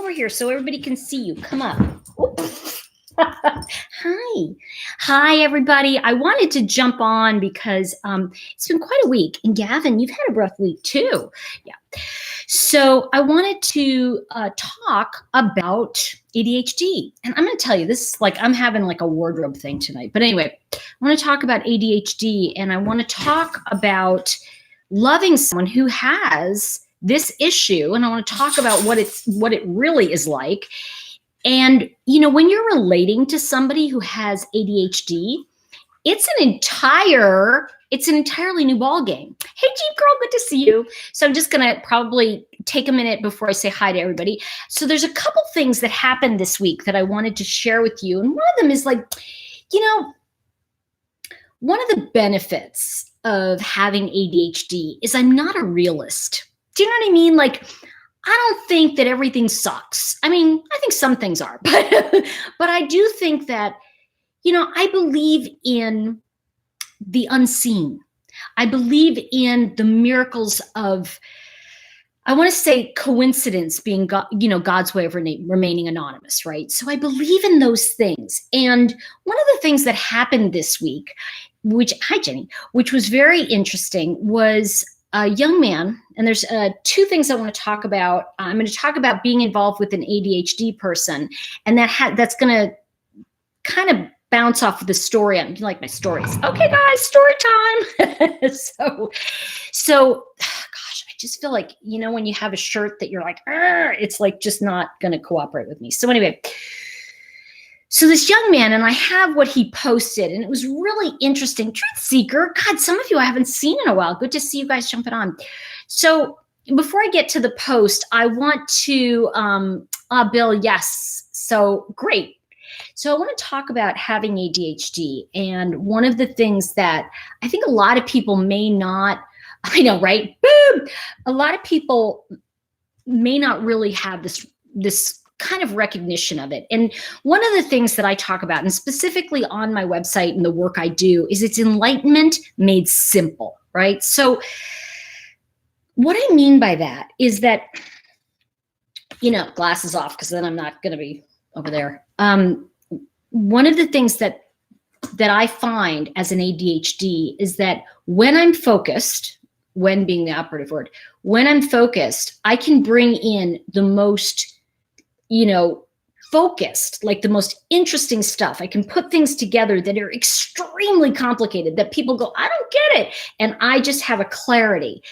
over here so everybody can see you. Come up. Hi, everybody. I wanted to jump on because it's been quite a week. And Gavin, you've had a rough week too. Yeah. So I wanted to talk about ADHD. And I'm going to tell you, this is like, I'm having like a wardrobe thing tonight. But anyway, I want to talk about ADHD, and I want to talk about loving someone who has this issue. And I want to talk about what it really is like. And, you know, when you're relating to somebody who has ADHD, it's an entirely new ballgame. Hey, Jeep Girl, good to see you. So I'm just going to probably take a minute before I say hi to everybody. So there's a couple things that happened this week that I wanted to share with you. And one of them is like, you know, one of the benefits of having ADHD is I'm not a realist. Do you know what I mean? Like, I don't think that everything sucks. I mean, I think some things are, but I do think that, you know, I believe in the unseen. I believe in the miracles of, I want to say, coincidence being, God's way of remaining anonymous, right? So I believe in those things. And one of the things that happened this week, which was very interesting, was a young man, and there's two things I want to talk about. I'm going to talk about being involved with an ADHD person, and that's going to kind of bounce off of the story. You like my stories. Okay, guys, story time. So, gosh, I just feel like, you know, when you have a shirt that you're like, it's like just not going to cooperate with me. So anyway, so this young man, and I have what he posted, and it was really interesting. Truth Seeker, God, some of you I haven't seen in a while. Good to see you guys jumping on. So before I get to the post, I want to, Bill, yes, so great. So I want to talk about having ADHD, and one of the things that I think a lot of people may not, I know, right? Boom! A lot of people may not really have this kind of recognition of it. And one of the things that I talk about, and specifically on my website and the work I do, is it's enlightenment made simple, right? So what I mean by that is that, you know, glasses off, because then I'm not going to be over there. One of the things that I find as an ADHD is that when I'm focused, when being the operative word, when I'm focused, I can bring in the most, you know, focused, like the most interesting stuff. I can put things together that are extremely complicated that people go, I don't get it. And I just have a clarity.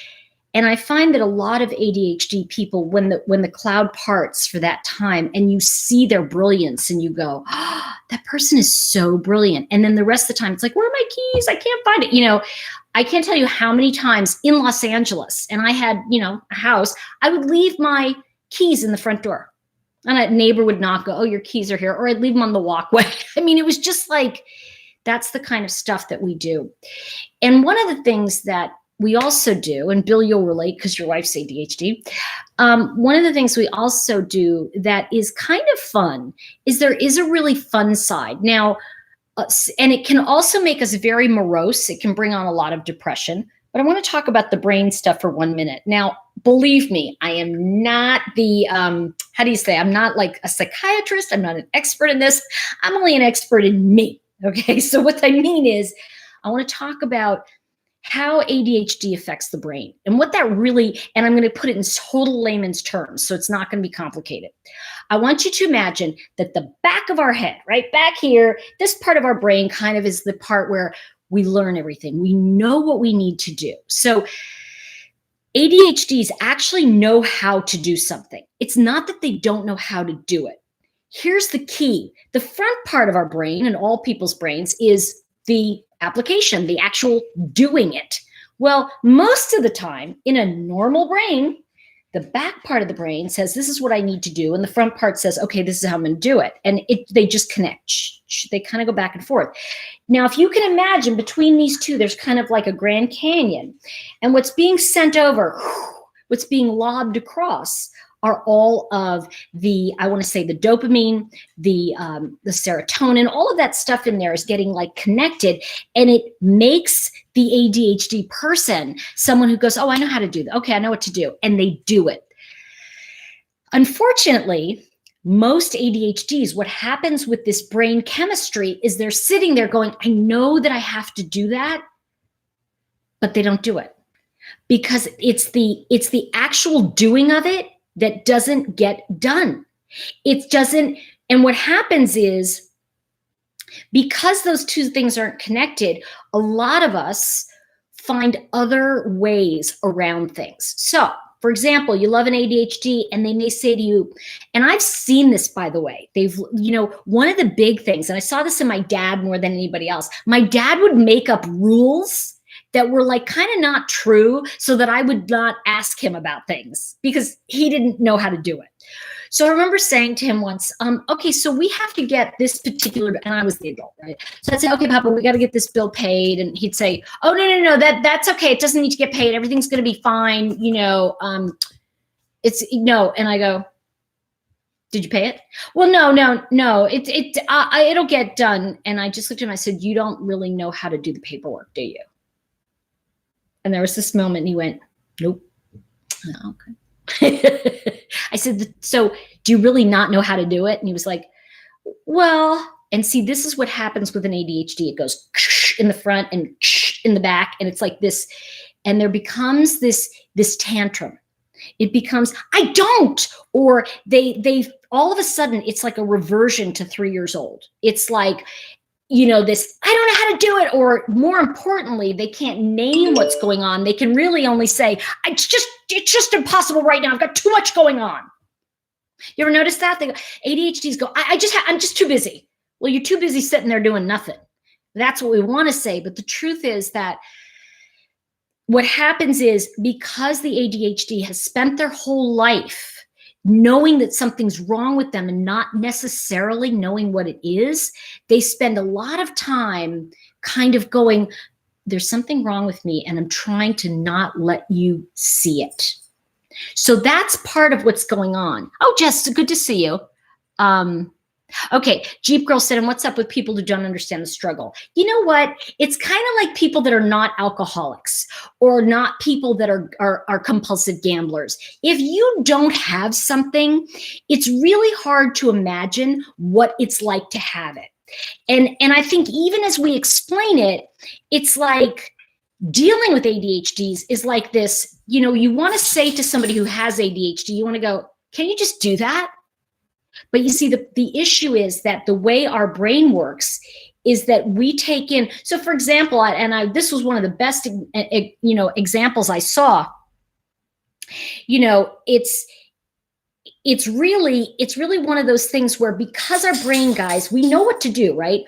And I find that a lot of ADHD people, when the cloud parts for that time and you see their brilliance and you go, oh, that person is so brilliant. And then the rest of the time it's like, where are my keys? I can't find it. You know, I can't tell you how many times in Los Angeles, and I had, you know, a house, I would leave my keys in the front door. And a neighbor would knock, go, oh, your keys are here. Or I'd leave them on the walkway. I mean, it was just like, that's the kind of stuff that we do. And one of the things that we also do, and Bill, you'll relate because your wife's ADHD. One of the things we also do that is kind of fun is there is a really fun side. Now, and it can also make us very morose. It can bring on a lot of depression. But I want to talk about the brain stuff for 1 minute. Now, believe me, I am not I'm not like a psychiatrist. I'm not an expert in this. I'm only an expert in me. Okay. So what I mean is I want to talk about how ADHD affects the brain and what that really, and I'm going to put it in total layman's terms, so it's not going to be complicated. I want you to imagine that the back of our head, right back here, this part of our brain kind of is the part where we learn everything. We know what we need to do. So ADHDs actually know how to do something. It's not that they don't know how to do it. Here's the key. The front part of our brain, and all people's brains, is the application, the actual doing it. Well, most of the time in a normal brain, the back part of the brain says, this is what I need to do. And the front part says, okay, this is how I'm going to do it. And they just connect. They kind of go back and forth. Now, if you can imagine between these two, there's kind of like a Grand Canyon. And what's being sent over, what's being lobbed across are all of the, I want to say, the dopamine, the serotonin, all of that stuff in there is getting like connected, and it makes the ADHD person someone who goes, oh, I know how to do that. Okay, I know what to do. And they do it. Unfortunately, most ADHDs, what happens with this brain chemistry is they're sitting there going, I know that I have to do that, but they don't do it because it's the actual doing of it that doesn't get done. It doesn't. And what happens is, because those two things aren't connected, a lot of us find other ways around things. So, for example, you love an ADHD and they may say to you, and I've seen this, by the way, one of the big things, and I saw this in my dad more than anybody else, my dad would make up rules that were like kind of not true so that I would not ask him about things because he didn't know how to do it. So I remember saying to him once, okay, so we have to get this particular, and I was the adult, right? So I'd say, okay, Papa, we got to get this bill paid. And he'd say, oh, no, that's okay. It doesn't need to get paid. Everything's going to be fine. It's no. And I go, did you pay it? Well, no, it'll get done. And I just looked at him, I said, you don't really know how to do the paperwork, do you? And there was this moment and he went, nope. Oh, okay. I said, so do you really not know how to do it? And he was like, well, and see, this is what happens with an ADHD. It goes in the front and in the back. And it's like this, and there becomes this tantrum. It becomes, I don't, or they all of a sudden, it's like a reversion to 3 years old. It's like, this, I don't know how to do it. Or more importantly, they can't name what's going on. They can really only say, it's just impossible right now. I've got too much going on. You ever notice that? They go, ADHDs go, I'm just too busy. Well, you're too busy sitting there doing nothing. That's what we want to say. But the truth is that what happens is, because the ADHD has spent their whole life knowing that something's wrong with them and not necessarily knowing what it is, they spend a lot of time kind of going, there's something wrong with me and I'm trying to not let you see it. So that's part of what's going on. Oh, Jess, good to see you. Okay, Jeep Girl said, and what's up with people who don't understand the struggle? You know what? It's kind of like people that are not alcoholics or not people that are compulsive gamblers. If you don't have something, it's really hard to imagine what it's like to have it. And I think even as we explain it, it's like dealing with ADHDs is like this, you want to say to somebody who has ADHD, you want to go, can you just do that? But you see, the issue is that the way our brain works is that we take in. So, for example, this was one of the best, examples I saw. It's really one of those things where, because our brain, guys, we know what to do, right?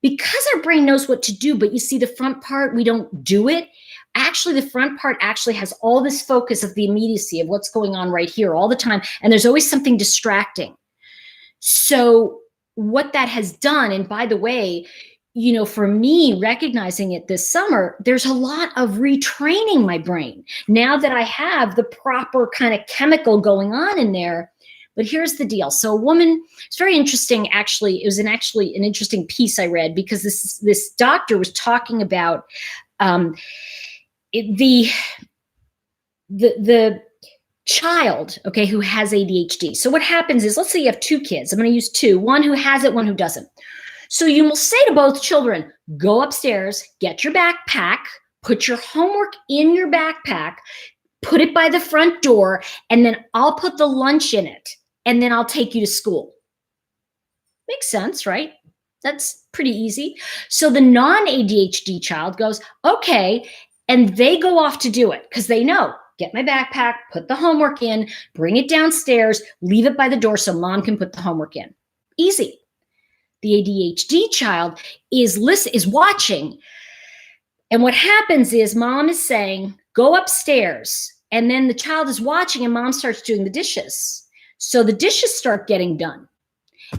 Because our brain knows what to do, but you see, the front part, we don't do it. Actually, the front part actually has all this focus of the immediacy of what's going on right here all the time, and there's always something distracting. So what that has done, and by the way, for me, recognizing it this summer, there's a lot of retraining my brain now that I have the proper kind of chemical going on in there. But here's the deal. So a woman, it's very interesting, actually. It was an interesting piece I read, because this doctor was talking about the child, okay, who has ADHD. So what happens is, let's say you have two kids. I'm going to use two, one who has it, one who doesn't. So you will say to both children, go upstairs, get your backpack, put your homework in your backpack, put it by the front door, and then I'll put the lunch in it, and then I'll take you to school. Makes sense, right? That's pretty easy. So the non-ADHD child goes, okay, and they go off to do it because they know, get my backpack, put the homework in, bring it downstairs, leave it by the door so mom can put the homework in. Easy. The ADHD child is watching. And what happens is, mom is saying, go upstairs. And then the child is watching and mom starts doing the dishes. So the dishes start getting done.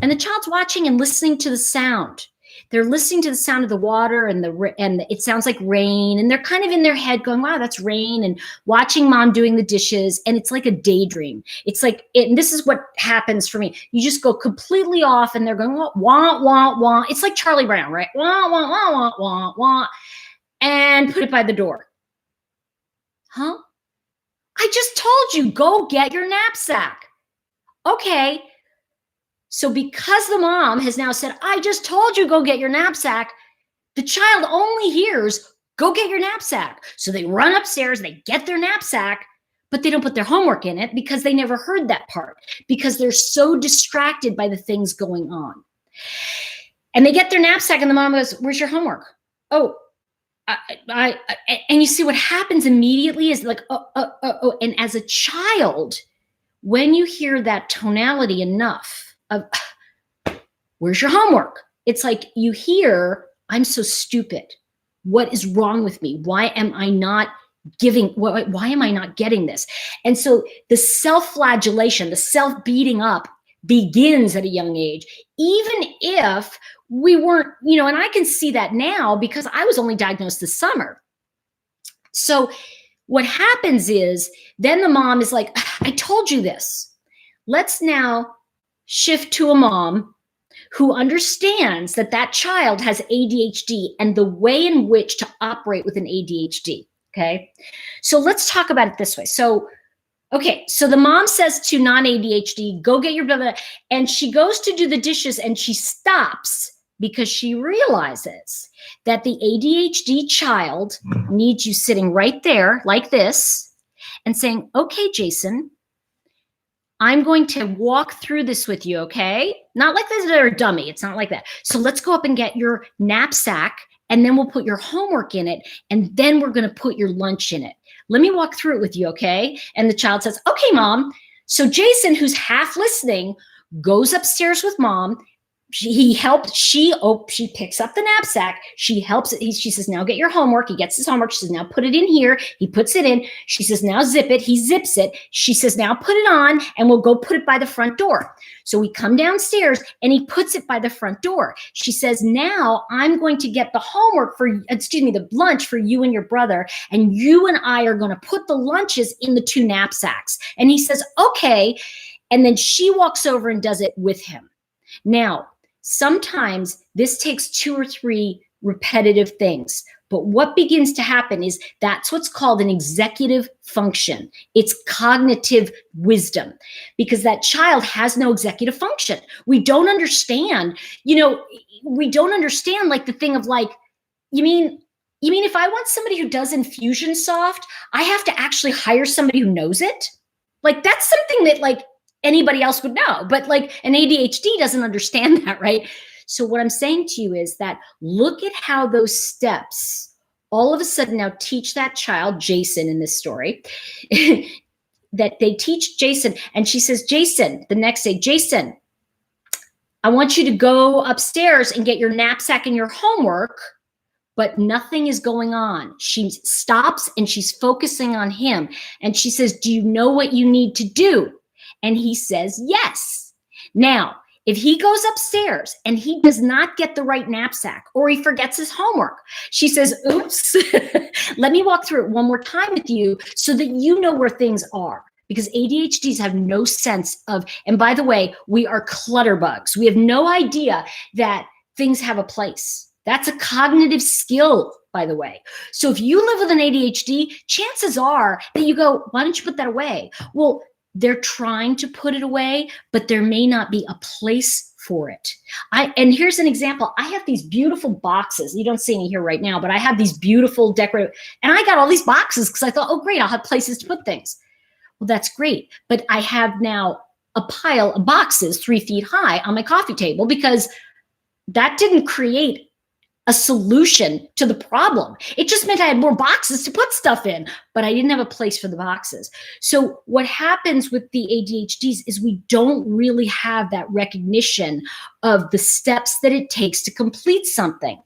And the child's watching and listening to the sound. They're listening to the sound of the water and it sounds like rain. And they're kind of in their head going, wow, that's rain, and watching mom doing the dishes. And it's like a daydream. It's like, and this is what happens for me. You just go completely off and they're going, wah, wah, wah. It's like Charlie Brown, right? Wah, wah, wah, wah, wah, wah. And put it by the door. Huh? I just told you, go get your knapsack. okay. So because the mom has now said, I just told you, go get your knapsack, the child only hears, go get your knapsack. So they run upstairs, they get their knapsack, but they don't put their homework in it because they never heard that part, because they're so distracted by the things going on. And they get their knapsack and the mom goes, where's your homework? Oh, and you see what happens immediately is like, oh. And as a child, when you hear that tonality enough of, where's your homework? It's like you hear, I'm so stupid. What is wrong with me? Why am I not why am I not getting this? And so the self-flagellation, the self-beating up begins at a young age, even if we weren't, and I can see that now because I was only diagnosed this summer. So what happens is then the mom is like, I told you this. Let's now shift to a mom who understands that that child has ADHD and the way in which to operate with an ADHD. Okay. So let's talk about it this way. So the mom says to non-ADHD, go get your blah, blah, and she goes to do the dishes and she stops because she realizes that the ADHD child needs you sitting right there like this and saying, okay, Jason, I'm going to walk through this with you, okay? Not like this, they're a dummy. It's not like that. So let's go up and get your knapsack and then we'll put your homework in it and then we're going to put your lunch in it. Let me walk through it with you, okay? And the child says, okay, mom. So Jason, who's half listening, goes upstairs with mom. She picks up the knapsack. She helps it. She says, now get your homework. He gets his homework. She says, now put it in here. He puts it in. She says, now zip it. He zips it. She says, now put it on and we'll go put it by the front door. So we come downstairs and he puts it by the front door. She says, now I'm going to get the the lunch for you and your brother. And you and I are going to put the lunches in the two knapsacks. And he says, okay. And then she walks over and does it with him. Now, sometimes this takes 2 or 3 repetitive things, but what begins to happen is that's what's called an executive function. It's cognitive wisdom because that child has no executive function. We don't understand, we don't understand like the thing of like, you mean if I want somebody who does Infusionsoft, I have to actually hire somebody who knows it? Like that's something that like anybody else would know, but like an ADHD doesn't understand that, right? So what I'm saying to you is that look at how those steps all of a sudden now teach that child, Jason in this story, that they teach Jason. And she says, Jason, the next day, Jason, I want you to go upstairs and get your knapsack and your homework, but nothing is going on. She stops and she's focusing on him. And she says, do you know what you need to do? And he says, yes. Now, if he goes upstairs and he does not get the right knapsack or he forgets his homework, she says, oops, let me walk through it one more time with you so that you know where things are. Because ADHDs have no sense of, and by the way, we are clutter bugs. We have no idea that things have a place. That's a cognitive skill, by the way. So if you live with an ADHD, chances are that you go, why don't you put that away? Well, they're trying to put it away, but there may not be a place for it. And here's an example. I have these beautiful boxes. You don't see any here right now, but I have these beautiful decorative, and I got all these boxes because I thought, oh, great, I'll have places to put things. Well, that's great. But I have now a pile of boxes 3 feet high on my coffee table because that didn't create a solution to the problem. It just meant I had more boxes to put stuff in, but I didn't have a place for the boxes. So what happens with the ADHDs is we don't really have that recognition of the steps that it takes to complete something.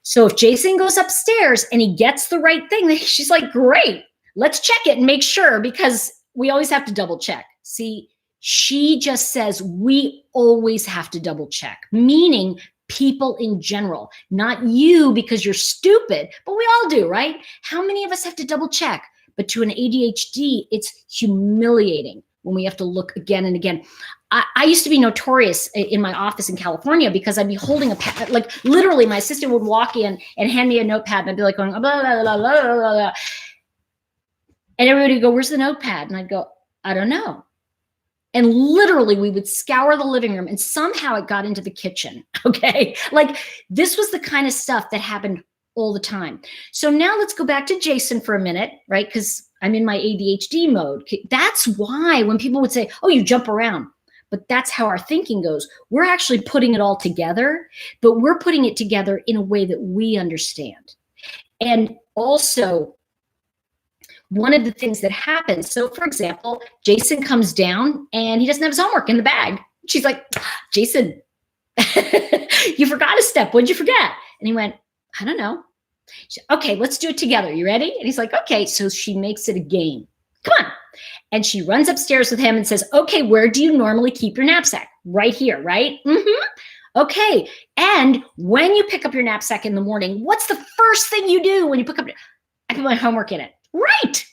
So if Jason goes upstairs and he gets the right thing, then she's like, great, let's check it and make sure, because we always have to double check. See, she just says we always have to double check, meaning people in general, not you because you're stupid, but we all do, right? How many of us have to double check? But to an ADHD, it's humiliating when we have to look again and again. I used to be notorious in my office in California because I'd be holding a pad, like literally my assistant would walk in and hand me a notepad and I'd be like going, blah, blah, blah, blah, blah, blah. And everybody would go, where's the notepad? And I'd go, I don't know. And literally we would scour the living room and somehow it got into the kitchen. Okay. Like this was the kind of stuff that happened all the time. So now let's go back to Jason for a minute, right? Because I'm in my ADHD mode. That's why when people would say, oh, you jump around, but that's how our thinking goes. We're actually putting it all together, but we're putting it together in a way that we understand. And also, one of the things that happens, so for example, Jason comes down and he doesn't have his homework in the bag. She's like, Jason, you forgot a step. What'd you forget? And he went, I don't know. She said, okay, let's do it together. You ready? And he's like, okay. So she makes it a game. Come on. And she runs upstairs with him and says, okay, where do you normally keep your knapsack? Right here, right? Mm-hmm. Okay. And when you pick up your knapsack in the morning, what's the first thing you do when you pick up? I put my homework in it. Right.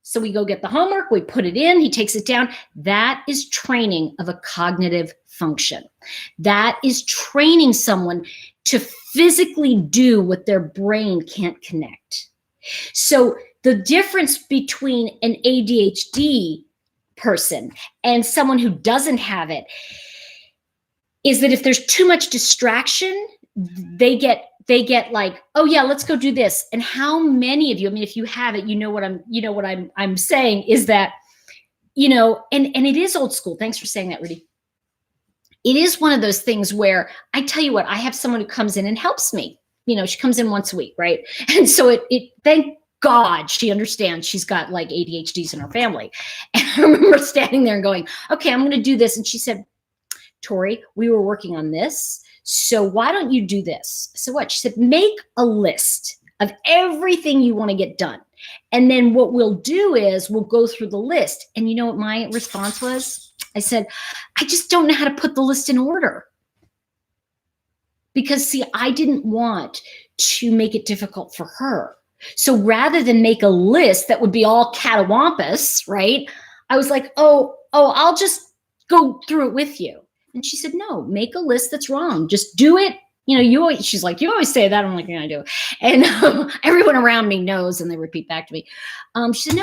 So we go get the homework, we put it in, he takes it down. That is training of a cognitive function. That is training someone to physically do what their brain can't connect. So the difference between an ADHD person and someone who doesn't have it is that if there's too much distraction, they get like, oh yeah, let's go do this. And how many of you, I mean, if you have it, you know what I'm saying is that, and it is old school. Thanks for saying that, Rudy. It is one of those things where I tell you what, I have someone who comes in and helps me. She comes in once a week, right? And so it thank God she understands she's got like ADHDs in her family. And I remember standing there and going, okay, I'm going to do this. And she said, Tori, we were working on this. So why don't you do this? So what? She said, make a list of everything you want to get done. And then what we'll do is we'll go through the list. And you know what my response was? I said, I just don't know how to put the list in order. Because see, I didn't want to make it difficult for her. So rather than make a list that would be all catawampus, right? I was like, oh, I'll just go through it with you. And she said, no, make a list that's wrong. Just do it. She's like, you always say that. I'm like, yeah, I do. And everyone around me knows, and they repeat back to me. She said,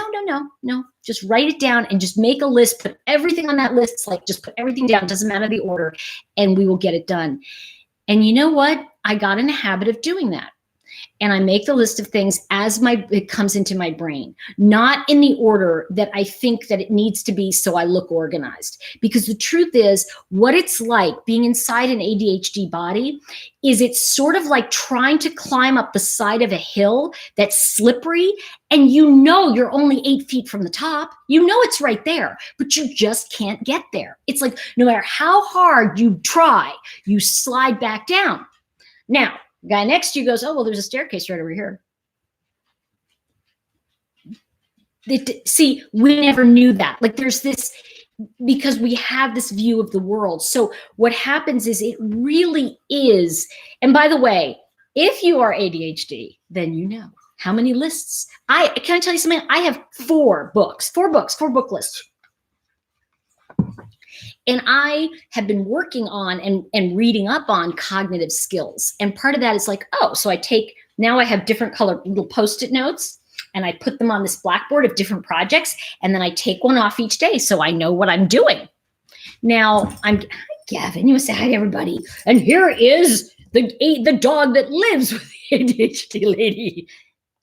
no, just write it down and just make a list, put everything on that list. It's like, just put everything down. Doesn't matter the order, and we will get it done. And you know what? I got in a habit of doing that. And I make the list of things as it comes into my brain, not in the order that I think that it needs to be so I look organized. Because the truth is, what it's like being inside an ADHD body is it's sort of like trying to climb up the side of a hill that's slippery, and you're only 8 feet from the top. It's right there, but you just can't get there. It's like no matter how hard you try, you slide back down. Now, the guy next to you goes, oh, well, there's a staircase right over here. See, we never knew that. Like there's this, because we have this view of the world. So what happens is it really is. And by the way, if you are ADHD, then you know how many lists. Can I tell you something? I have four book lists. And I have been working on and reading up on cognitive skills. And part of that is like, so now I have different colored little Post-it notes, and I put them on this blackboard of different projects. And then I take one off each day so I know what I'm doing. Now, hi, Gavin. You want to say hi to everybody. And here is the dog that lives with the ADHD lady.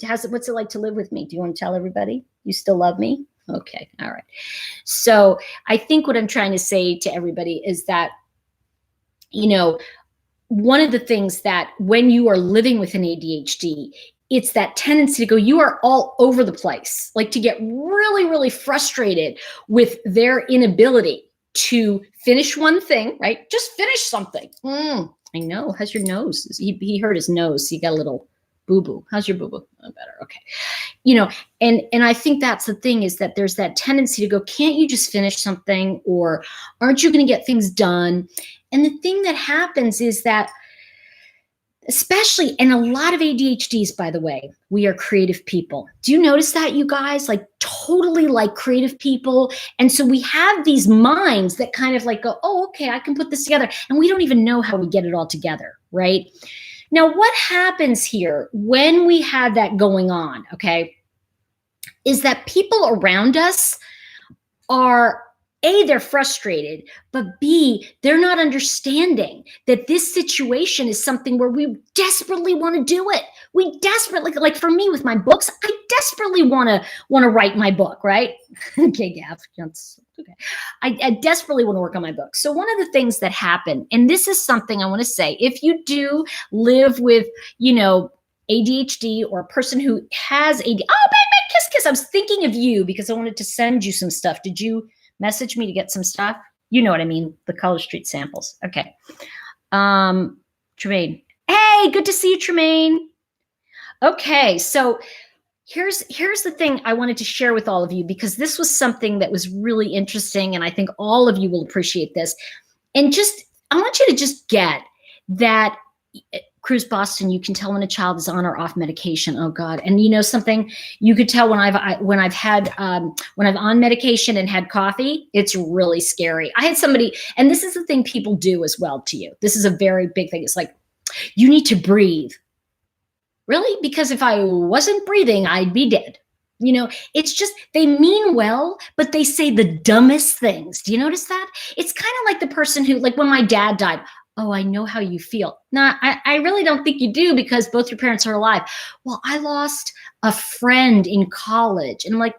What's it like to live with me? Do you want to tell everybody? You still love me? Okay. All right. So I think what I'm trying to say to everybody is that, one of the things that when you are living with an ADHD, it's that tendency to go, you are all over the place, like to get really, really frustrated with their inability to finish one thing, right? Just finish something. I know. How's your nose? He hurt his nose. So he got a little boo-boo. How's your boo-boo? Oh, better. Okay. And I think that's the thing, is that there's that tendency to go, can't you just finish something? Or aren't you going to get things done? And the thing that happens is that, especially, and a lot of ADHDs, by the way, we are creative people. Do you notice that, you guys? Like totally like creative people. And so we have these minds that kind of like go, oh, okay, I can put this together. And we don't even know how we get it all together, right? Now, what happens here when we have that going on, okay, is that people around us are A, they're frustrated, but B, they're not understanding that this situation is something where we desperately want to do it. We desperately, like for me with my books, I desperately want to write my book, right? Okay, Gav, that's okay. I desperately want to work on my book. So one of the things that happen, and this is something I want to say, if you do live with, ADHD or a person who has ADHD, oh, baby, kiss, kiss. I was thinking of you because I wanted to send you some stuff. Did you message me to get some stuff? You know what I mean, the College Street samples. Okay. Tremaine. Hey, good to see you, Tremaine. Okay, so here's the thing I wanted to share with all of you, because this was something that was really interesting, and I think all of you will appreciate this. And I want you to just get that, Cruz Boston, you can tell when a child is on or off medication. Oh God. And you know something, you could tell when I'm on medication and had coffee, it's really scary. I had somebody, and this is the thing people do as well to you. This is a very big thing. It's like, you need to breathe. Really? Because if I wasn't breathing, I'd be dead. It's just, they mean well, but they say the dumbest things. Do you notice that? It's kind of like the person who, like when my dad died, oh, I know how you feel. No, I really don't think you do, because both your parents are alive. Well, I lost a friend in college. And I'm like,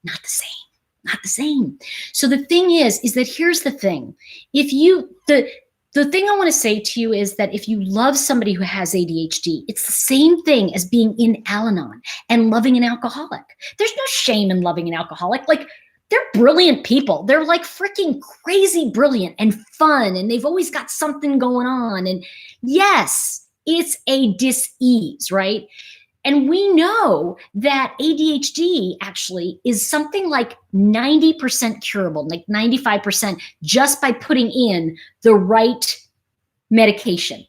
not the same. So the thing is that here's the thing. The thing I want to say to you is that if you love somebody who has ADHD, it's the same thing as being in Al-Anon and loving an alcoholic. There's no shame in loving an alcoholic. Like, they're brilliant people. They're like freaking crazy brilliant and fun, and they've always got something going on. And yes, it's a dis-ease, right? And we know that ADHD actually is something like 90% curable, like 95%, just by putting in the right medication.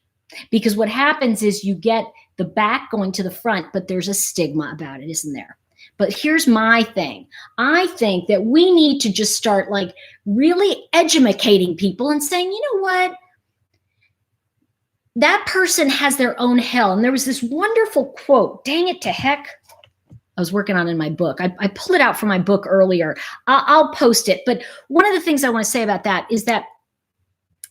Because what happens is you get the back going to the front, but there's a stigma about it, isn't there? But here's my thing. I think that we need to just start like really educating people and saying, you know what? That person has their own hell. And there was this wonderful quote, dang it to heck, I was working on in my book. I pulled it out from my book earlier. I'll post it. But one of the things I want to say about that is that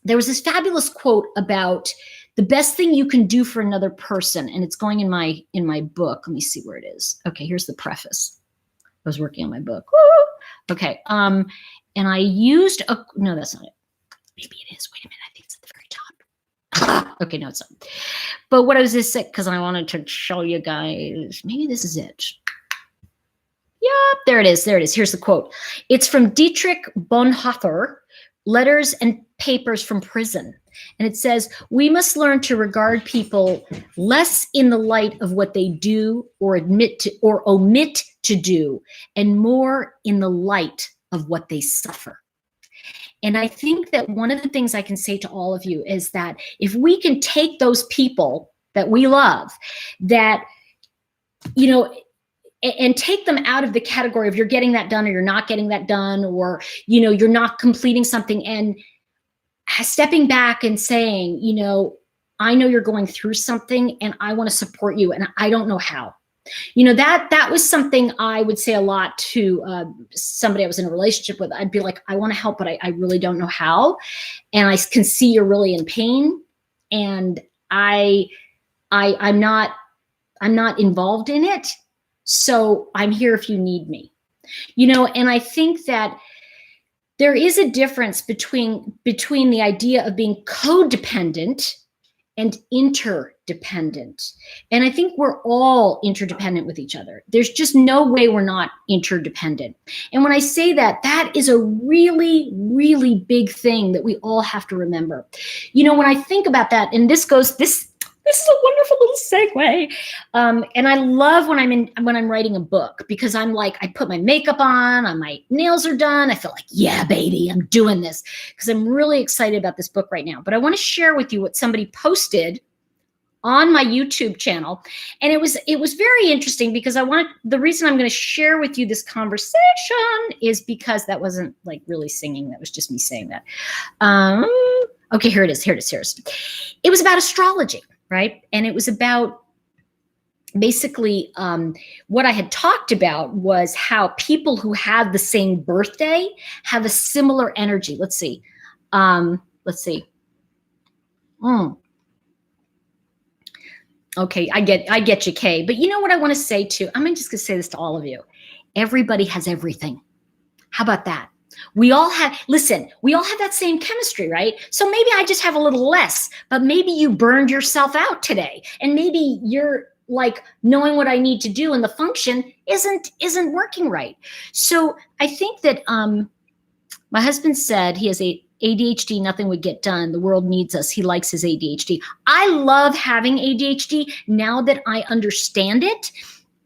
there was this fabulous quote about the best thing you can do for another person. And it's going in my book. Let me see where it is. Okay, here's the preface. I was working on my book. Woo! Okay. And I used no, that's not it. Maybe it is. Wait a minute. I think it's at the very top. Okay, no, it's not. But what I was just saying, because I wanted to show you guys, maybe this is it. Yep, there it is. There it is. Here's the quote. It's from Dietrich Bonhoeffer, Letters and Papers from Prison. And it says, we must learn to regard people less in the light of what they do or admit to or omit to do, and more in the light of what they suffer. And I think that one of the things I can say to all of you is that if we can take those people that we love, that, and take them out of the category of you're getting that done or you're not getting that done, or, you're not completing something, and stepping back and saying, I know you're going through something and I want to support you and I don't know how. That was something I would say a lot to somebody I was in a relationship with. I'd be like, I want to help, but I really don't know how. And I can see you're really in pain, and I'm not involved in it. So I'm here if you need me, and I think that there is a difference between the idea of being codependent and interdependent. And I think we're all interdependent with each other. There's just no way we're not interdependent. And when I say that, that is a really, really big thing that we all have to remember. When I think about that, and this is a wonderful little segue. And I love when I'm writing a book, because I'm like, I put my makeup on, my nails are done. I feel like, yeah, baby, I'm doing this, because I'm really excited about this book right now. But I want to share with you what somebody posted on my YouTube channel. And it was very interesting, because the reason I'm going to share with you this conversation is because that wasn't like really singing. That was just me saying that. Okay, here it is. It was about astrology. Right. And it was about basically, what I had talked about was how people who have the same birthday have a similar energy. Let's see. Let's see. Okay, I get you, Kay. But you know what I want to say too? I'm just going to say this to all of you. Everybody has everything. How about that? We all have that same chemistry, right? So maybe I just have a little less, but maybe you burned yourself out today. And maybe you're like knowing what I need to do and the function isn't working right. So I think that my husband said he has ADHD, nothing would get done. The world needs us. He likes his ADHD. I love having ADHD now that I understand it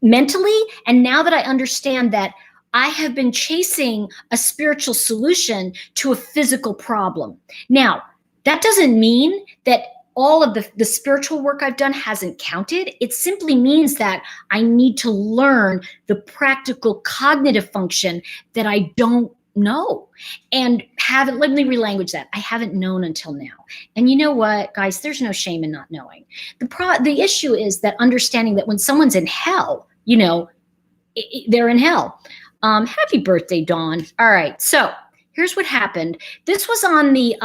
mentally. And now that I understand that I have been chasing a spiritual solution to a physical problem. Now, that doesn't mean that all of the spiritual work I've done hasn't counted. It simply means that I need to learn the practical cognitive function that I don't know and let me relanguage that. I haven't known until now. And you know what, guys, there's no shame in not knowing. The issue is that understanding that when someone's in hell, they're in hell. Happy birthday, Dawn. All right. So here's what happened. This was on the,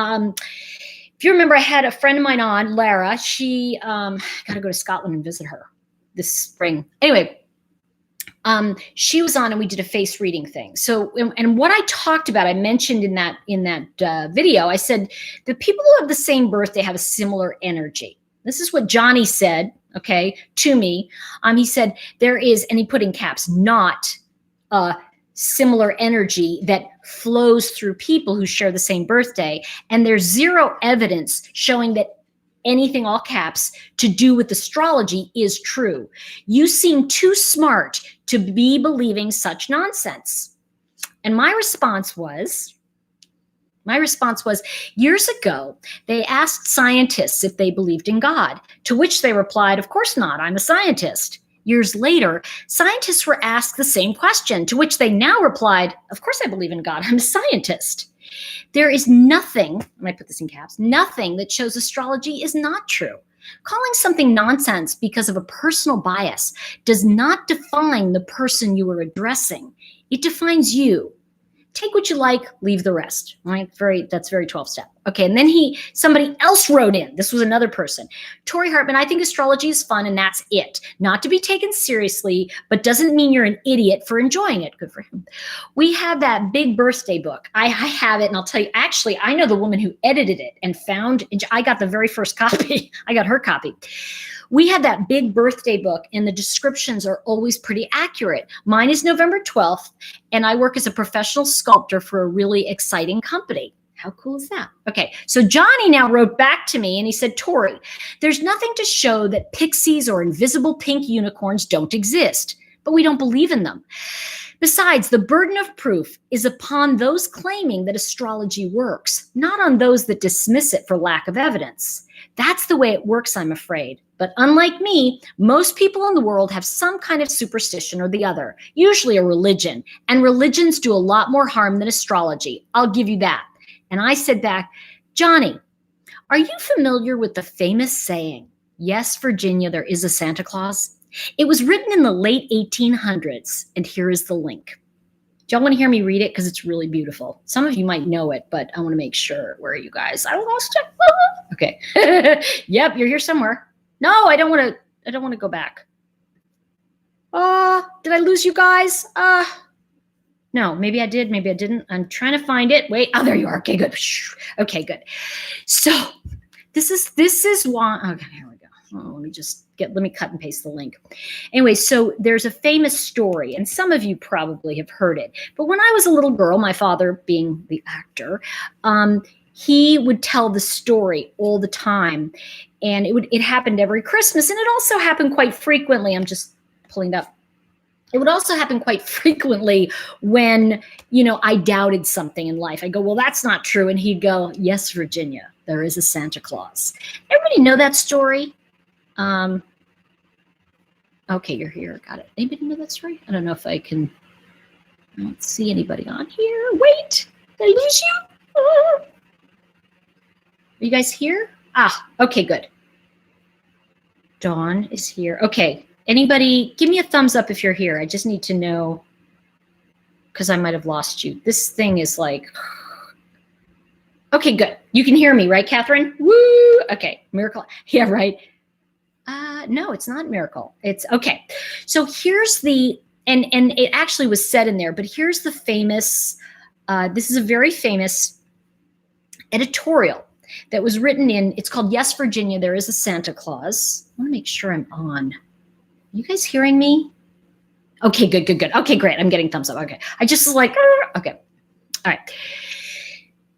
if you remember, I had a friend of mine on, Lara. She got to go to Scotland and visit her this spring. Anyway, she was on and we did a face reading thing. So, and what I talked about, I mentioned in that video, I said the people who have the same birthday have a similar energy. This is what Johnny said, okay, to me. He said there is, and he put in caps, not a similar energy that flows through people who share the same birthday. And there's zero evidence showing that anything, all caps, to do with astrology is true. You seem too smart to be believing such nonsense. And my response was, years ago, they asked scientists if they believed in God, to which they replied, of course not, I'm a scientist. Years later, scientists were asked the same question, to which they now replied, of course I believe in God, I'm a scientist. There is nothing, and I put this in caps, nothing that shows astrology is not true. Calling something nonsense because of a personal bias does not define the person you are addressing. It defines you. Take what you like, leave the rest, right? That's very 12-step. Okay, and then somebody else wrote in. This was another person. Tori Hartman, I think astrology is fun and that's it. Not to be taken seriously, but doesn't mean you're an idiot for enjoying it. Good for him. We have that big birthday book. I have it, and I'll tell you, actually, I know the woman who edited it and I got the very first copy. I got her copy. We have that big birthday book, and the descriptions are always pretty accurate. Mine is November 12th, and I work as a professional sculptor for a really exciting company. How cool is that? Okay, so Johnny now wrote back to me, and he said, Tori, there's nothing to show that pixies or invisible pink unicorns don't exist, but we don't believe in them. Besides, the burden of proof is upon those claiming that astrology works, not on those that dismiss it for lack of evidence. That's the way it works, I'm afraid. But unlike me, most people in the world have some kind of superstition or the other, usually a religion, and religions do a lot more harm than astrology. I'll give you that. And I said back, Johnny, are you familiar with the famous saying, yes, Virginia, there is a Santa Claus? It was written in the late 1800s, and here is the link. Do y'all want to hear me read it? Because it's really beautiful. Some of you might know it, but I want to make sure. Where are you guys? I lost it. Okay. Yep, you're here somewhere. No, I don't want to go back. Did I lose you guys? No, maybe I did, maybe I didn't. I'm trying to find it. Wait, oh, there you are. Okay, good. Okay, good. So this is why, okay, here we go. Oh, let me cut and paste the link. Anyway, so there's a famous story, and some of you probably have heard it. But when I was a little girl, my father being the actor, he would tell the story all the time. And it happened every Christmas, and it also happened quite frequently. I'm just pulling it up. It would also happen quite frequently when, I doubted something in life. I go, well, that's not true. And he'd go, yes, Virginia, there is a Santa Claus. Everybody know that story? Okay, you're here. Got it. Anybody know that story? I don't know if I don't see anybody on here. Wait, did I lose you? Are you guys here? Okay, good. Dawn is here. Okay. Anybody, give me a thumbs up if you're here. I just need to know, because I might have lost you. This thing is like, okay, good. You can hear me, right, Catherine? Woo! Okay, miracle. Yeah, right. No, it's not miracle. It's okay. So here's the, and it actually was said in there, but here's the famous, this is a very famous editorial that was written in, it's called Yes, Virginia, There is a Santa Claus. I want to make sure I'm on. You guys hearing me? Okay, good. Okay, great. I'm getting thumbs up. Okay. I just was like, okay. All right.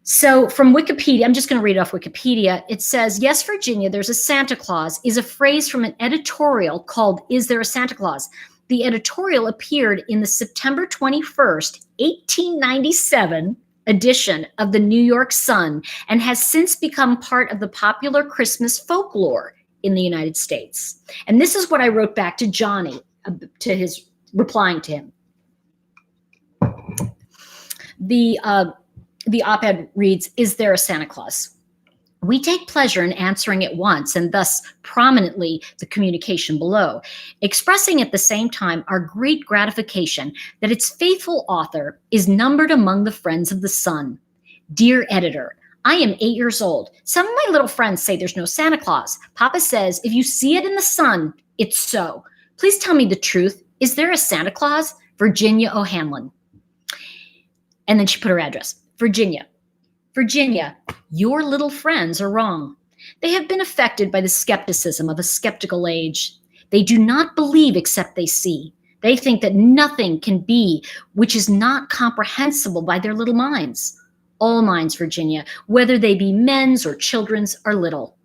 So from Wikipedia, I'm just going to read off Wikipedia. It says, Yes, Virginia, There's a Santa Claus is a phrase from an editorial called Is There a Santa Claus? The editorial appeared in the September 21st, 1897 edition of the New York Sun and has since become part of the popular Christmas folklore in the United States. And this is what I wrote back to Johnny, to his replying to him. The op-ed reads, Is there a Santa Claus? We take pleasure in answering it once and thus prominently the communication below, expressing at the same time our great gratification that its faithful author is numbered among the friends of the Sun. Dear editor, I am 8 years old. Some of my little friends say there's no Santa Claus. Papa says if you see it in the sun, it's so. Please tell me the truth. Is there a Santa Claus? Virginia O'Hanlon. And then she put her address. Virginia, your little friends are wrong. They have been affected by the skepticism of a skeptical age. They do not believe except they see. They think that nothing can be which is not comprehensible by their little minds. All minds, Virginia, whether they be men's or children's, are little.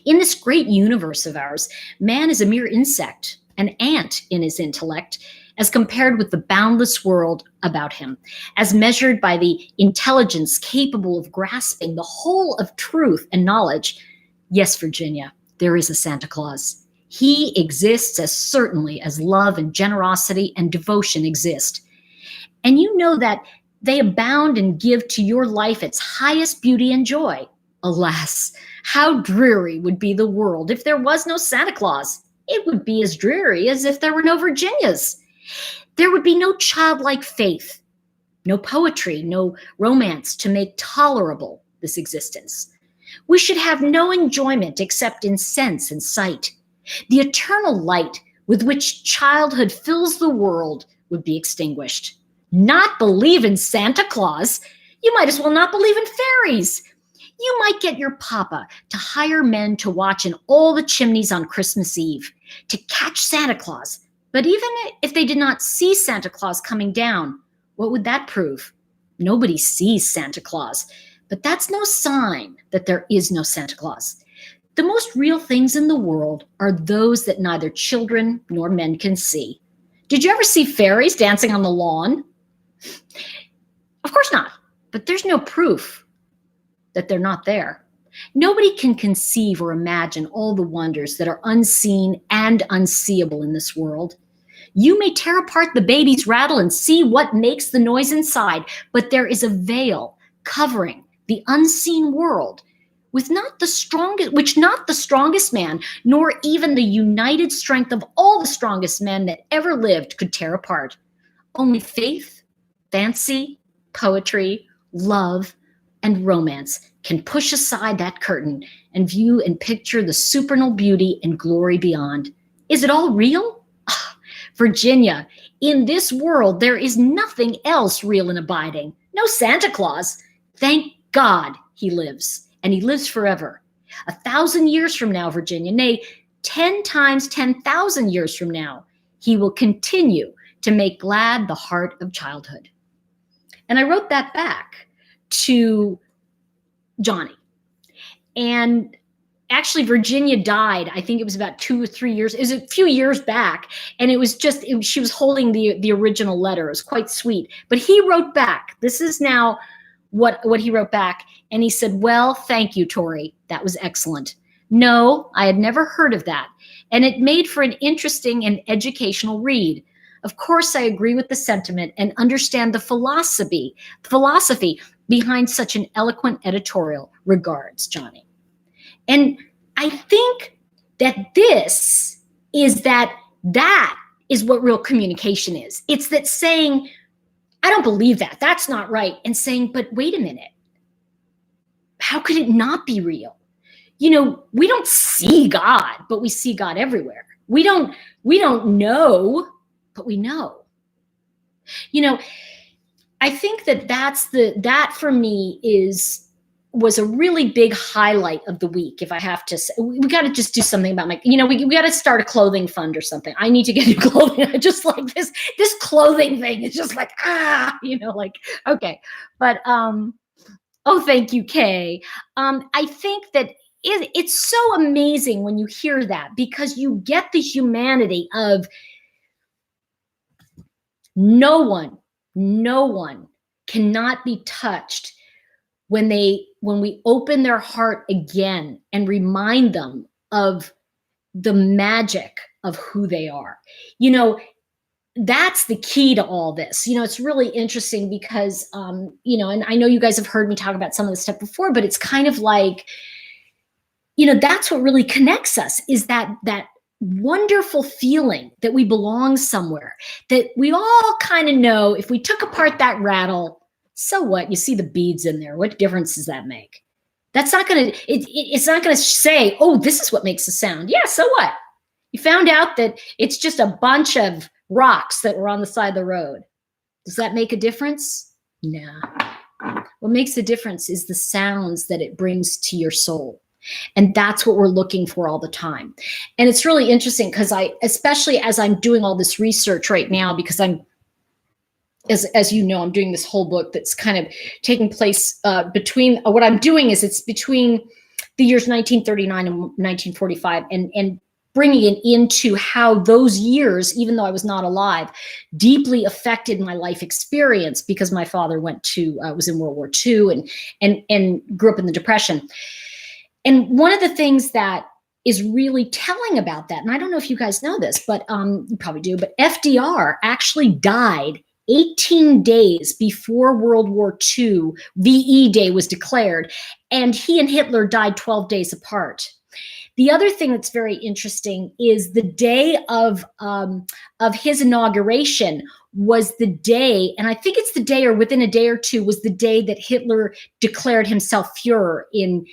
In this great universe of ours, man is a mere insect, an ant in his intellect, as compared with the boundless world about him, as measured by the intelligence capable of grasping the whole of truth and knowledge. Yes, Virginia, there is a Santa Claus. He exists as certainly as love and generosity and devotion exist. And you know that they abound and give to your life its highest beauty and joy. Alas, how dreary would be the world if there was no Santa Claus. It would be as dreary as if there were no Virginias. There would be no childlike faith, no poetry, no romance to make tolerable this existence. We should have no enjoyment except in sense and sight. The eternal light with which childhood fills the world would be extinguished. Not believe in Santa Claus? You might as well not believe in fairies. You might get your papa to hire men to watch in all the chimneys on Christmas Eve, to catch Santa Claus. But even if they did not see Santa Claus coming down, what would that prove? Nobody sees Santa Claus, but that's no sign that there is no Santa Claus. The most real things in the world are those that neither children nor men can see. Did you ever see fairies dancing on the lawn? Of course not, but there's no proof that they're not there. Nobody can conceive or imagine all the wonders that are unseen and unseeable in this world. You may tear apart the baby's rattle and see what makes the noise inside, but there is a veil covering the unseen world, which not the strongest man, nor even the united strength of all the strongest men that ever lived could tear apart. Only faith, fancy, poetry, love, and romance can push aside that curtain and view and picture the supernal beauty and glory beyond. Is it all real? Virginia, in this world, there is nothing else real and abiding. No Santa Claus. Thank God he lives, and he lives forever. 1,000 years from now, Virginia, nay, 10 times 10,000 years from now, he will continue to make glad the heart of childhood. And I wrote that back to Johnny. And actually, Virginia died, I think it was about 2 or 3 years, it was a few years back. And it was just, she was holding the original letter. It was quite sweet. But he wrote back. This is now what he wrote back. And he said, well, thank you, Tori. That was excellent. No, I had never heard of that. And it made for an interesting and educational read. Of course, I agree with the sentiment and understand the philosophy behind such an eloquent editorial. Regards, Johnny. And I think that this is that is what real communication is. It's that saying, I don't believe that. That's not right. And saying, but wait a minute. How could it not be real? You know, we don't see God, but we see God everywhere. We don't know, but we know. You know, I think that for me was a really big highlight of the week. If I have to say, we got to just do something about we got to start a clothing fund or something. I need to get new clothing. I just like this clothing thing. It's just like, okay. But, oh, thank you, Kay. I think that it's so amazing when you hear that, because you get the humanity of no one cannot be touched when we open their heart again and remind them of the magic of who they are. You know, that's the key to all this. You know, it's really interesting because, and I know you guys have heard me talk about some of this stuff before, but it's kind of like, that's what really connects us, is that wonderful feeling that we belong somewhere, that we all kind of know if we took apart that rattle, so what? You see the beads in there. What difference does that make? That's not going to, it's not going to say, oh, this is what makes a sound. Yeah, so what? You found out that it's just a bunch of rocks that were on the side of the road. Does that make a difference? Nah. What makes a difference is the sounds that it brings to your soul. And that's what we're looking for all the time. And it's really interesting because especially as I'm doing all this research right now, because as you know, I'm doing this whole book that's kind of taking place between, what I'm doing is it's between the years 1939 and 1945 and bringing it into how those years, even though I was not alive, deeply affected my life experience, because my father was in World War II and grew up in the Depression. And one of the things that is really telling about that, and I don't know if you guys know this, but you probably do, but FDR actually died 18 days before World War II VE Day was declared, and he and Hitler died 12 days apart. The other thing that's very interesting is the day of his inauguration was the day, and I think it's the day or within a day or two, was the day that Hitler declared himself Führer in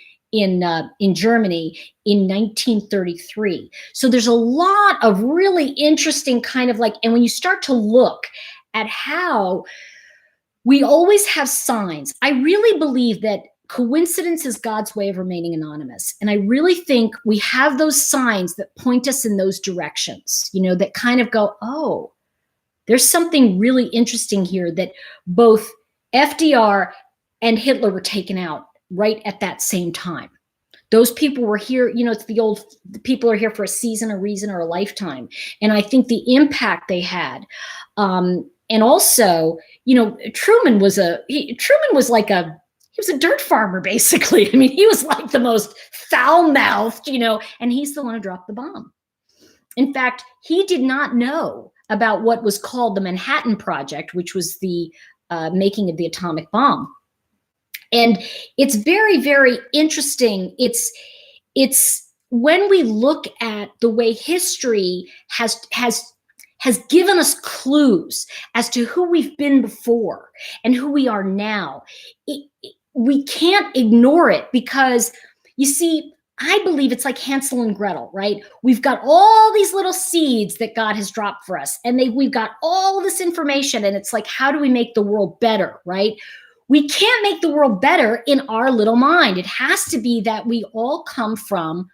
Germany in 1933. So there's a lot of really interesting kind of like, and when you start to look at how we always have signs, I really believe that coincidence is God's way of remaining anonymous. And I really think we have those signs that point us in those directions, that kind of go, oh, there's something really interesting here, that both FDR and Hitler were taken out right at that same time. Those people were here, it's the people are here for a season, a reason, or a lifetime. And I think the impact they had, and also, Truman was he was a dirt farmer, basically. I mean, he was like the most foul-mouthed, and he's the one who dropped the bomb. In fact, he did not know about what was called the Manhattan Project, which was the making of the atomic bomb. And it's very, very interesting. It's when we look at the way history has given us clues as to who we've been before and who we are now. We can't ignore it, because you see, I believe it's like Hansel and Gretel, right? We've got all these little seeds that God has dropped for us, and we've got all this information, and it's like, how do we make the world better, right? We can't make the world better in our little mind. It has to be that we all come from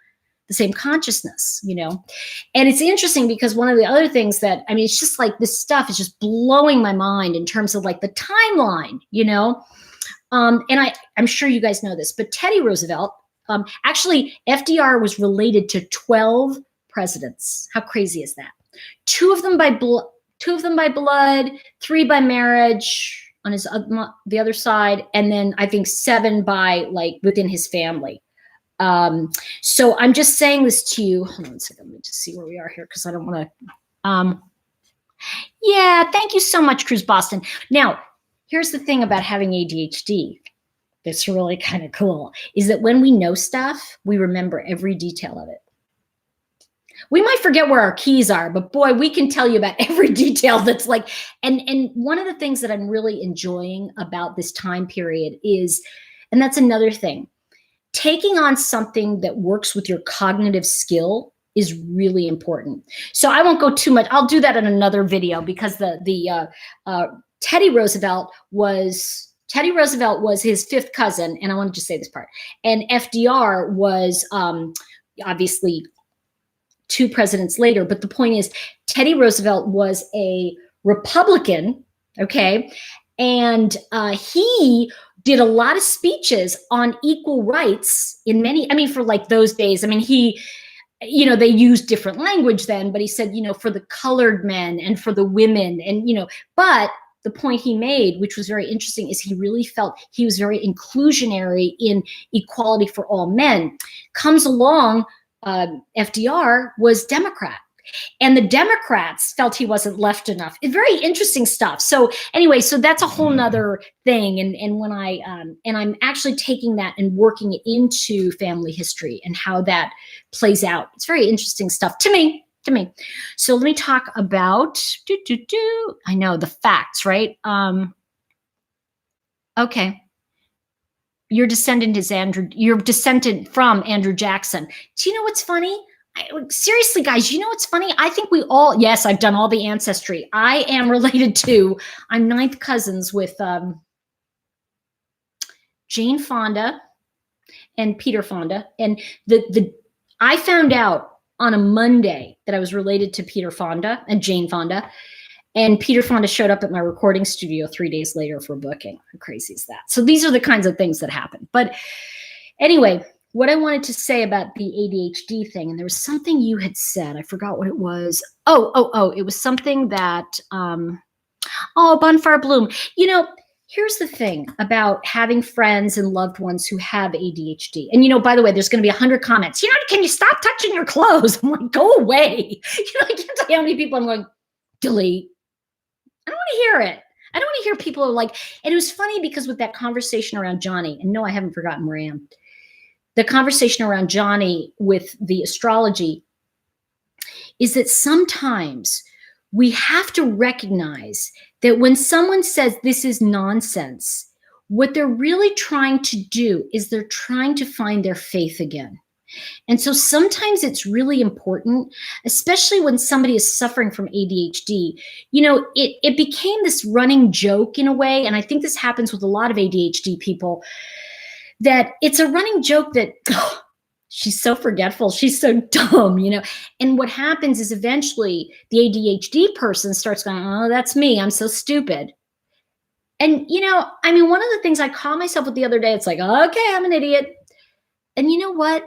the same consciousness, And it's interesting because one of the other things that, it's just like this stuff is just blowing my mind in terms of like the timeline, and I'm sure you guys know this, but Teddy Roosevelt, actually FDR was related to 12 presidents. How crazy is that? Two of them by blood, 3 by marriage on the other side, and then I think 7 by like within his family. So I'm just saying this to you. Hold on a second. Let me just see where we are here, because I don't want to. Yeah, thank you so much, Cruz Boston. Now, here's the thing about having ADHD that's really kind of cool, is that when we know stuff, we remember every detail of it. We might forget where our keys are, but boy, we can tell you about every detail that's like, and one of the things that I'm really enjoying about this time period is, and that's another thing, taking on something that works with your cognitive skill is really important. So I won't go too much. I'll do that in another video, because Teddy Roosevelt was his fifth cousin, and I want to just say this part. And FDR was obviously 2 presidents later, but the point is, Teddy Roosevelt was a Republican, okay, and he did a lot of speeches on equal rights in many, I mean, for like those days. I mean, he, you know, they used different language then, but he said, you know, for the colored men and for the women, and, you know, but the point he made, which was very interesting, is he really felt he was very inclusionary in equality for all men. Comes along, FDR was Democrat, and the Democrats felt he wasn't left enough. It's very interesting stuff. So anyway, so that's a whole nother thing. And when I'm actually taking that and working it into family history and how that plays out. It's very interesting stuff to me. So let me talk about, I know the facts, right? Okay. Your descendant is you're descendant from Andrew Jackson. Do you know what's funny? Seriously, guys, you know what's funny? I think we all, yes, I've done all the ancestry. I am related to, I'm 9th cousins with Jane Fonda and Peter Fonda. And I found out on a Monday that I was related to Peter Fonda and Jane Fonda. And Peter Fonda showed up at my recording studio 3 days later for booking. How crazy is that? So these are the kinds of things that happen. But anyway, what I wanted to say about the ADHD thing, and there was something you had said, I forgot what it was. Oh, it was something that, Bonfire Bloom. You know, here's the thing about having friends and loved ones who have ADHD. And, you know, by the way, there's going to be 100 comments. You know, can you stop touching your clothes? I'm like, go away. You know, I can't tell you how many people I'm going, delete. I don't want to hear it. I don't want to hear people are like, and it was funny because with that conversation around Johnny, and no, I haven't forgotten where I am. The conversation around Johnny with the astrology is that sometimes we have to recognize that when someone says this is nonsense, what they're really trying to do is they're trying to find their faith again. And so sometimes it's really important, especially when somebody is suffering from ADHD. You know, it became this running joke in a way, and I think this happens with a lot of ADHD people, that it's a running joke that, oh, she's so forgetful, she's so dumb, you know. And what happens is eventually the ADHD person starts going, oh, that's me, I'm so stupid. And, you know, I mean, one of the things I caught myself with the other day, it's like, okay, I'm an idiot. And you know what?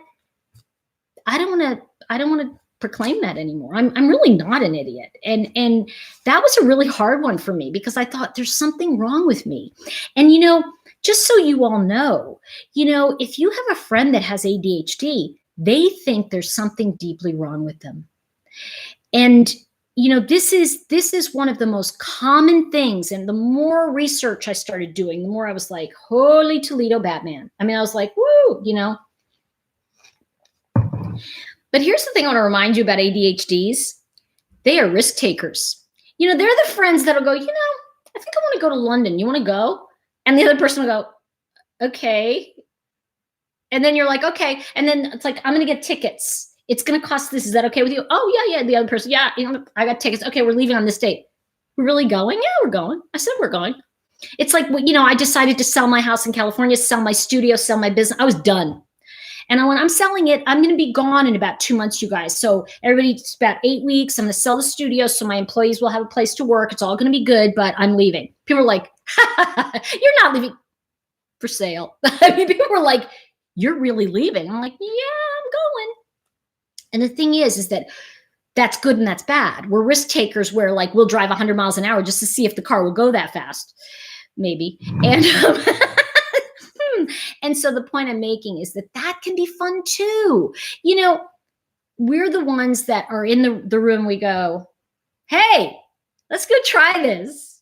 I don't want to proclaim that anymore. I'm really not an idiot. And that was a really hard one for me, because I thought there's something wrong with me. And, you know, just so you all know, you know, if you have a friend that has ADHD, they think there's something deeply wrong with them. And, you know, this is one of the most common things. And the more research I started doing, the more I was like, holy Toledo Batman. I mean, I was like, woo, you know. But here's the thing I want to remind you about ADHDs. They are risk takers. You know, they're the friends that'll go, you know, I think I want to go to London. You want to go? And the other person will go, okay. And then you're like, okay. And then it's like, I'm going to get tickets. It's going to cost this. Is that okay with you? Oh, yeah. The other person, yeah, you know, I got tickets. Okay, we're leaving on this date. We're really going? Yeah, we're going. I said we're going. It's like, you know, I decided to sell my house in California, sell my studio, sell my business. I was done. And when I'm selling it, I'm going to be gone in about 2 months, you guys. So everybody, it's about 8 weeks. I'm going to sell the studio so my employees will have a place to work. It's all going to be good, but I'm leaving. People are like, you're not leaving for sale. I mean, people were like, you're really leaving. I'm like, yeah, I'm going. And the thing is that that's good and that's bad. We're risk takers where like we'll drive 100 miles an hour just to see if the car will go that fast, maybe. And and so the point I'm making is that can be fun too. You know, we're the ones that are in the room. We go, hey, let's go try this,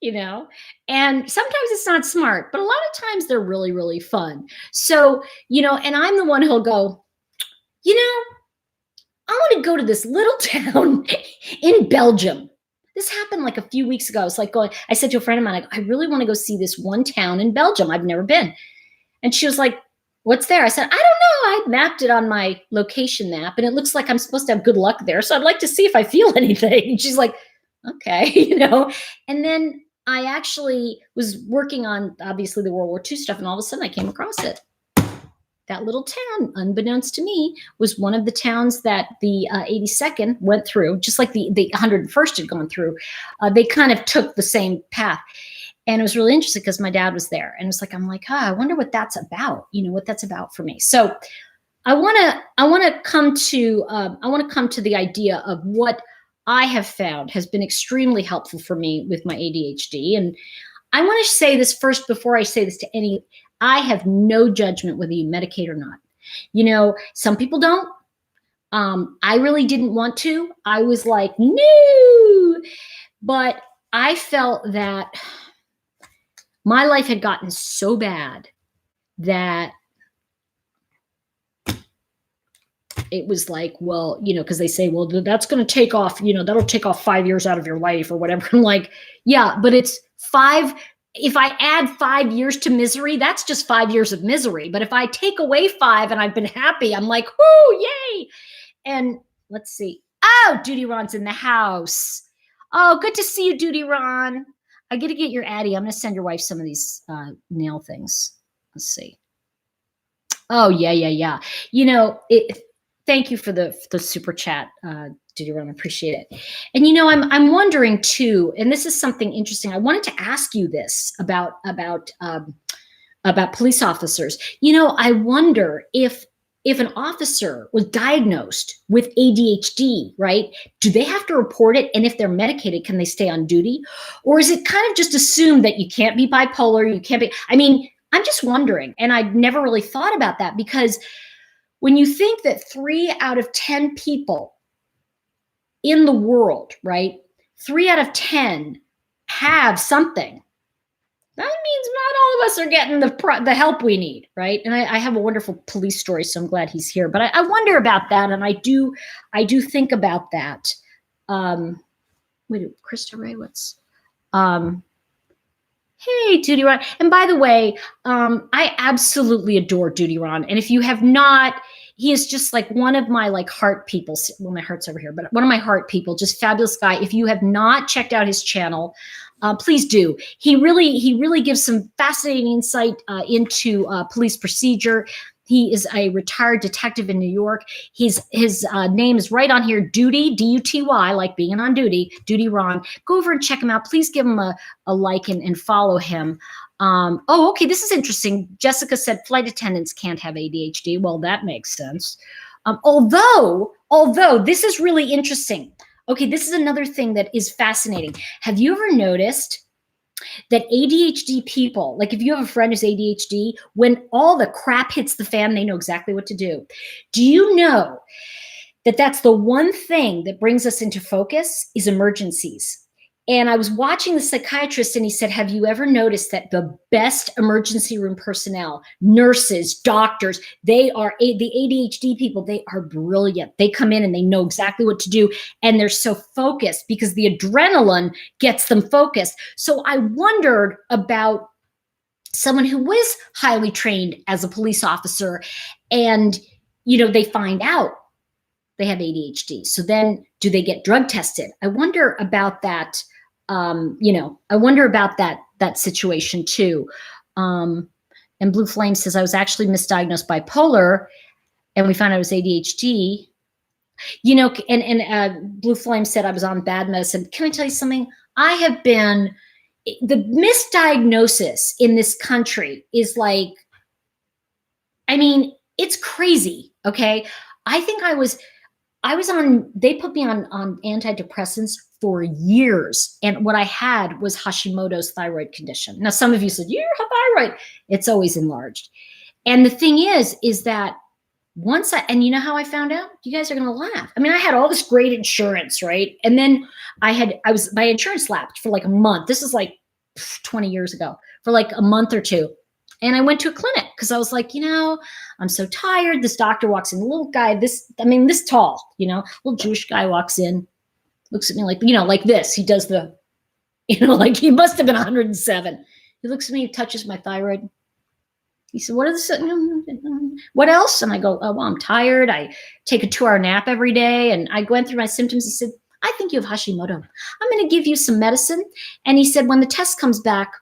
you know, and sometimes it's not smart, but a lot of times they're really, really fun. So, you know, and I'm the one who'll go, you know, I want to go to this little town in Belgium. This happened like a few weeks ago. I was like I said to a friend of mine, I really want to go see this one town in Belgium. I've never been. And she was like, what's there? I said, I don't know. I mapped it on my location map and it looks like I'm supposed to have good luck there. So I'd like to see if I feel anything. And she's like, okay, And then I actually was working on obviously the World War II stuff. And all of a sudden I came across it. That little town, unbeknownst to me, was one of the towns that the 82nd went through, just like the 101st had gone through. They kind of took the same path. And it was really interesting because my dad was there. And it's like, I'm like, I wonder what that's about, what that's about for me. So I want to come to the idea of what I have found has been extremely helpful for me with my ADHD. And I want to say this first before I say this to any. I have no judgment whether you medicate or not. Some people don't. I really didn't want to. I was like, no. But I felt that my life had gotten so bad that it was like, well, because they say, well, that's going to take off, that'll take off 5 years out of your life or whatever. I'm like, yeah, but it's 5. If I add 5 years to misery, that's just 5 years of misery. But if I take away 5 and I've been happy, I'm like, whoo, yay. And let's see. Oh, Duty Ron's in the house. Oh, good to see you, Duty Ron. I got to get your Addy. I'm going to send your wife some of these nail things. Let's see. Oh, yeah. Thank you for the super chat, Duty Ron. I appreciate it. And I'm wondering too, and this is something interesting. I wanted to ask you this about police officers. I wonder if an officer was diagnosed with ADHD, right? Do they have to report it? And if they're medicated, can they stay on duty? Or is it kind of just assumed that you can't be bipolar? You can't be. I'm just wondering, and I'd never really thought about that because when you think that 3 out of 10 people in the world, right? 3 out of 10 have something. That means not all of us are getting the help we need, right? And I have a wonderful police story, so I'm glad he's here. But I wonder about that, and I do think about that. Wait, Krista Ray, what's hey, Duty Ron. And by the way, I absolutely adore Duty Ron. And if you have not, he is just like one of my heart people. Well, my heart's over here, but one of my heart people, just fabulous guy. If you have not checked out his channel, please do. He really gives some fascinating insight into police procedure. He is a retired detective in New York. His name is right on here, Duty, D-U-T-Y, like being on duty, Duty Ron. Go over and check him out. Please give him a like and follow him. Okay, this is interesting. Jessica said flight attendants can't have ADHD. Well, that makes sense. Although this is really interesting. Okay, this is another thing that is fascinating. Have you ever noticed that ADHD people, like if you have a friend who's ADHD, when all the crap hits the fan, they know exactly what to do. Do you know that that's the one thing that brings us into focus is emergencies? And I was watching the psychiatrist and he said, have you ever noticed that the best emergency room personnel, nurses, doctors, they are the ADHD people, they are brilliant. They come in and they know exactly what to do. And they're so focused because the adrenaline gets them focused. So I wondered about someone who was highly trained as a police officer and, they find out they have ADHD. So then do they get drug tested? I wonder about that. I wonder about that situation too. And Blue Flame says, I was actually misdiagnosed bipolar and we found out it was ADHD. And Blue Flame said I was on bad medicine. Can I tell you something? The misdiagnosis in this country is it's crazy. Okay. I think I was they put me on antidepressants for years. And what I had was Hashimoto's thyroid condition. Now, some of you said, you have thyroid. It's always enlarged. And the thing is that and you know how I found out? You guys are going to laugh. I had all this great insurance, right? And then my insurance lapsed for a month. This is 20 years ago, for a month or two. And I went to a clinic. because I was like, I'm so tired. This doctor walks in, the little guy, this tall, little Jewish guy walks in, looks at me like, like this. He does the, like he must have been 107. He looks at me, touches my thyroid. He said, what else? And I go, oh, well, I'm tired. I take a 2-hour nap every day. And I went through my symptoms. He said, I think you have Hashimoto. I'm going to give you some medicine. And he said, when the test comes back,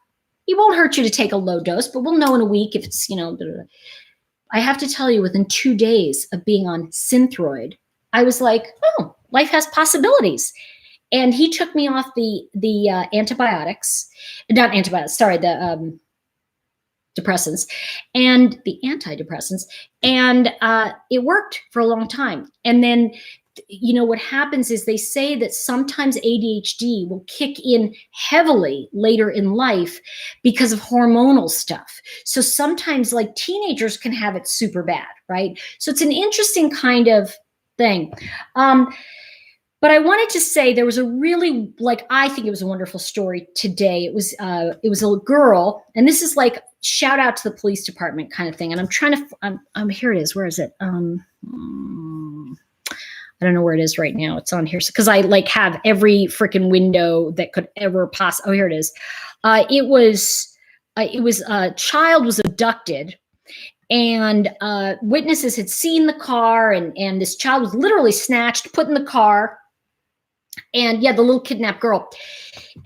it won't hurt you to take a low dose, but we'll know in a week if it's, I have to tell you, within 2 days of being on Synthroid, I was like, oh, life has possibilities. And he took me off the antibiotics, not antibiotics, sorry, the depressants and the antidepressants. And it worked for a long time. And then, what happens is they say that sometimes ADHD will kick in heavily later in life because of hormonal stuff. So sometimes like teenagers can have it super bad, right? So it's an interesting kind of thing. But I wanted to say there was a really, I think it was a wonderful story today. It was a girl, and this is like shout out to the police department kind of thing. And I'm trying to, here it is. Where is it? I don't know where it is right now. It's on here because I have every freaking window that could ever possibly. Oh, here it is. It was a child was abducted, and witnesses had seen the car, and this child was literally snatched, put in the car. And yeah, the little kidnapped girl.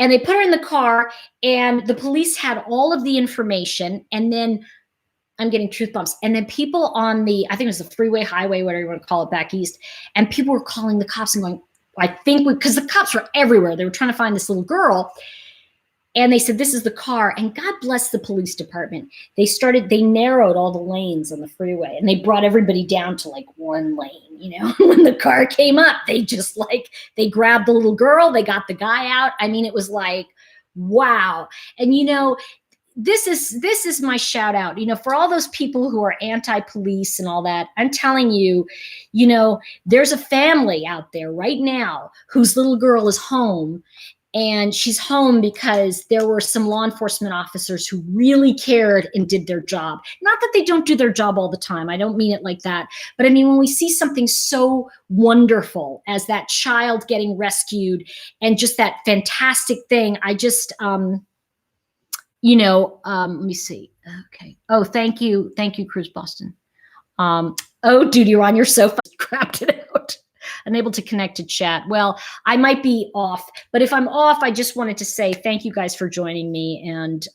And they put her in the car, and the police had all of the information. And then I'm getting truth bumps. And then people on I think it was the freeway, highway, whatever you want to call it, back east. And people were calling the cops and going, because the cops were everywhere. They were trying to find this little girl. And they said, this is the car. And God bless the police department. They narrowed all the lanes on the freeway, and they brought everybody down to one lane. When the car came up, they just they grabbed the little girl, they got the guy out. I mean, it was wow. And this is my shout out, for all those people who are anti-police and all that. I'm telling you, there's a family out there right now whose little girl is home. And she's home because there were some law enforcement officers who really cared and did their job. Not that they don't do their job all the time. I don't mean it like that. But I mean, when we see something so wonderful as that child getting rescued and just that fantastic thing, I just, let me see. Okay. Oh, thank you. Thank you, Cruz Boston. Oh, dude, you're on your sofa. Crapped it out. Unable to connect to chat. Well, I might be off, but if I'm off, I just wanted to say thank you guys for joining me. And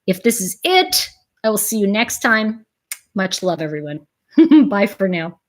if this is it, I will see you next time. Much love, everyone. Bye for now.